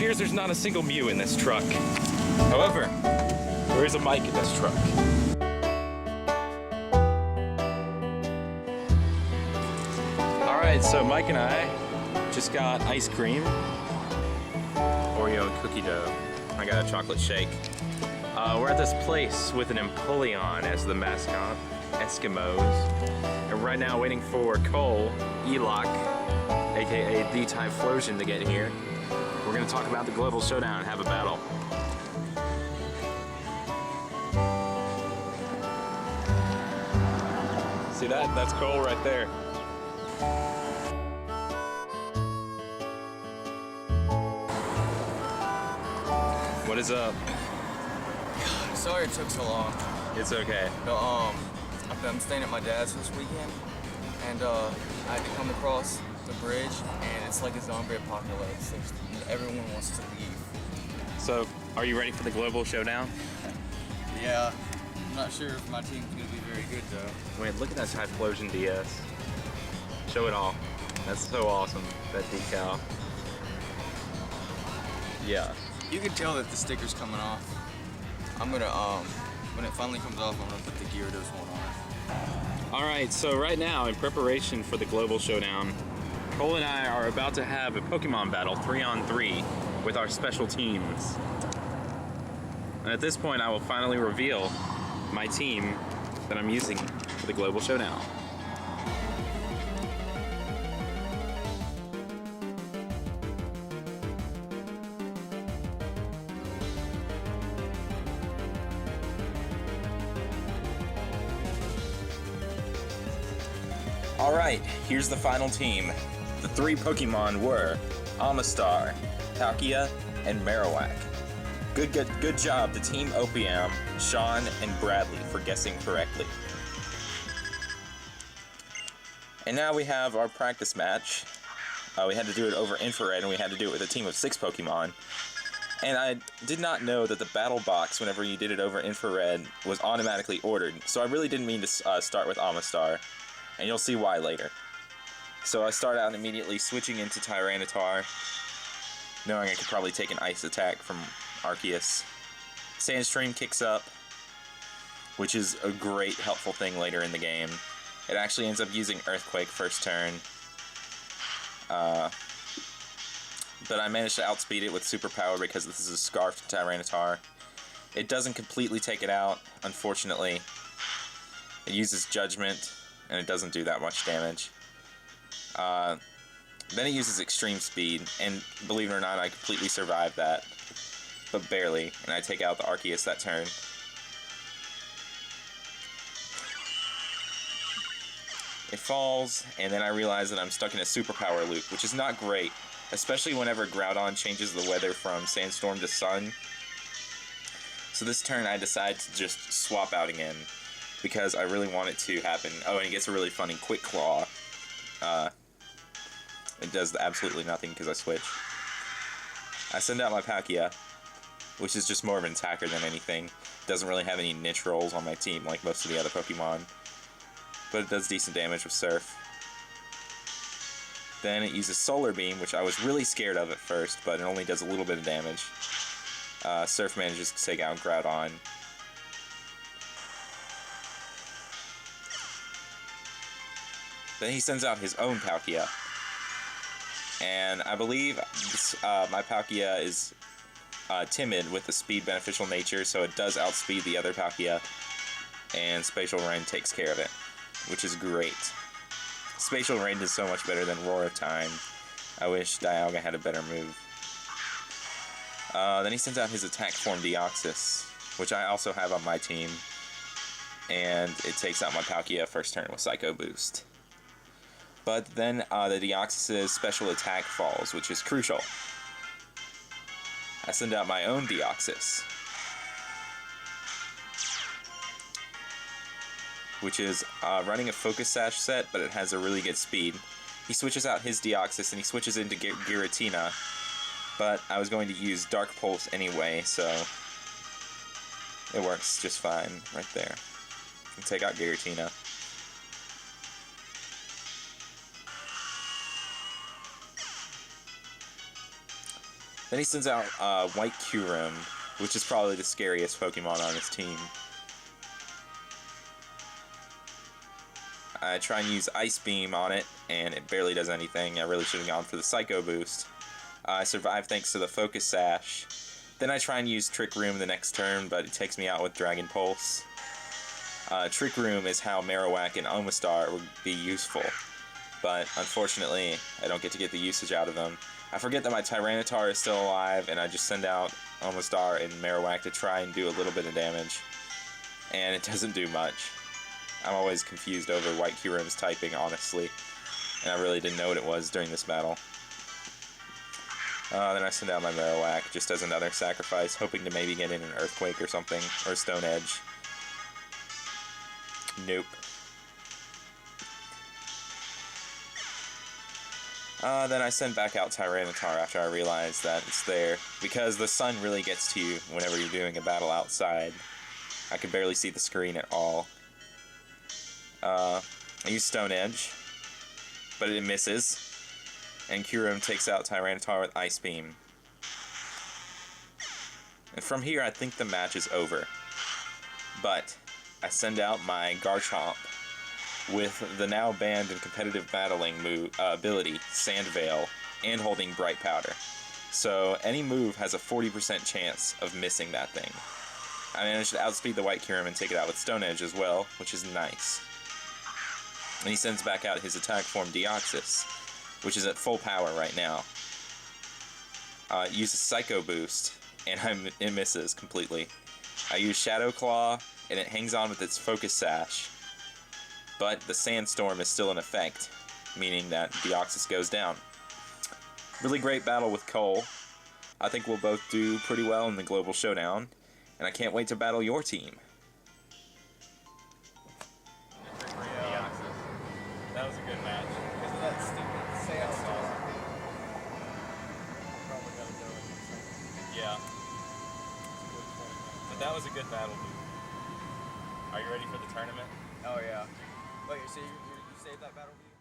appears there's not a single Mew in this truck. However, there is a mic in this truck. Alright, so Mike and I just got ice cream, Oreo and cookie dough. I got a chocolate shake. We're at this place with an Empoleon as the mascot, Eskimos. And right now waiting for Cole, Elock, aka the Typhlosion, to get here. We're gonna talk about the global showdown and have a battle. See that? That's Cole right there. What is up? Sorry it took so long. It's okay. No, I'm staying at my dad's this weekend, and I had to come across the bridge, and it's like a zombie apocalypse. Everyone wants to leave. So, are you ready for the global showdown? Yeah. I'm not sure if my team's gonna be very good though. Wait, look at that Typhlosion DS. Show it all. That's so awesome. That decal. Yeah. You can tell that the sticker's coming off. I'm gonna when it finally comes off, I'm gonna put the Gyarados one on. Alright, so right now, in preparation for the global showdown, Cole and I are about to have a Pokemon battle 3-on-3 with our special teams. And at this point, I will finally reveal my team that I'm using for the global showdown. Alright, here's the final team. The three Pokemon were Amistar, Palkia, and Marowak. Good job to Team Opium, Sean, and Bradley for guessing correctly. And now we have our practice match. We had to do it over infrared, and we had to do it with a team of 6 Pokemon. And I did not know that the battle box, whenever you did it over infrared, was automatically ordered. So I really didn't mean to start with Amistar, and you'll see why later. So I start out immediately switching into Tyranitar, knowing I could probably take an ice attack from Arceus. Sandstream kicks up, which is a great helpful thing later in the game. It actually ends up using Earthquake first turn. But I managed to outspeed it with Superpower because this is a Scarfed Tyranitar. It doesn't completely take it out, unfortunately. It uses Judgment, and it doesn't do that much damage. Then it uses Extreme Speed, and believe it or not, I completely survived that. But barely, and I take out the Arceus that turn. It falls, and then I realize that I'm stuck in a Superpower loop, which is not great, especially whenever Groudon changes the weather from Sandstorm to Sun. So this turn I decide to just swap out again, because I really want it to happen. Oh, and it gets a really funny Quick Claw. It does absolutely nothing because I switch. I send out my Palkia, which is just more of an attacker than anything. Doesn't really have any niche rolls on my team like most of the other Pokemon. But it does decent damage with Surf. Then it uses Solar Beam, which I was really scared of at first, but it only does a little bit of damage. Surf manages to take out Groudon. Then he sends out his own Palkia. And I believe this, my Palkia is timid with the speed beneficial nature, so it does outspeed the other Palkia, and Spatial Rend takes care of it, which is great. Spatial Rend is so much better than Roar of Time. I wish Dialga had a better move. Then he sends out his attack form Deoxys, which I also have on my team, and it takes out my Palkia first turn with Psycho Boost. But then the Deoxys' special attack falls, which is crucial. I send out my own Deoxys, which is running a Focus Sash set, but it has a really good speed. He switches out his Deoxys and he switches into Giratina, but I was going to use Dark Pulse anyway, so it works just fine right there. And take out Giratina. Then he sends out White Kyurem, which is probably the scariest Pokemon on his team. I try and use Ice Beam on it, and it barely does anything. I really should have gone for the Psycho Boost. I survive thanks to the Focus Sash. Then I try and use Trick Room the next turn, but it takes me out with Dragon Pulse. Trick Room is how Marowak and Omastar would be useful, but unfortunately I don't get to get the usage out of them. I forget that my Tyranitar is still alive, and I just send out Omastar and Marowak to try and do a little bit of damage, and it doesn't do much. I'm always confused over White Kyurem's typing, honestly, and I really didn't know what it was during this battle. Then I send out my Marowak just as another sacrifice, hoping to maybe get in an Earthquake or something, or a Stone Edge. Nope. Then I send back out Tyranitar after I realize that it's there, because the sun really gets to you whenever you're doing a battle outside. I can barely see the screen at all. I use Stone Edge, but it misses, and Kyurem takes out Tyranitar with Ice Beam. And from here, I think the match is over. But I send out my Garchomp with the now banned in competitive battling ability, Sand Veil, and holding Bright Powder. So any move has a 40% chance of missing that thing. I managed to outspeed the White Kyurem and take it out with Stone Edge as well, which is nice. And he sends back out his attack form Deoxys, which is at full power right now. It uses Psycho Boost, and it misses completely. I use Shadow Claw, and it hangs on with its Focus Sash. But the Sandstorm is still in effect, meaning that Deoxys goes down. Really great battle with Cole. I think we'll both do pretty well in the Global Showdown, and I can't wait to battle your team. That was a good match. Because of that stupid Sandstorm. Probably gotta go in a second. Yeah. But that was a good battle, dude. Are you ready for the tournament? Oh yeah. Wait, so you saved that battle view?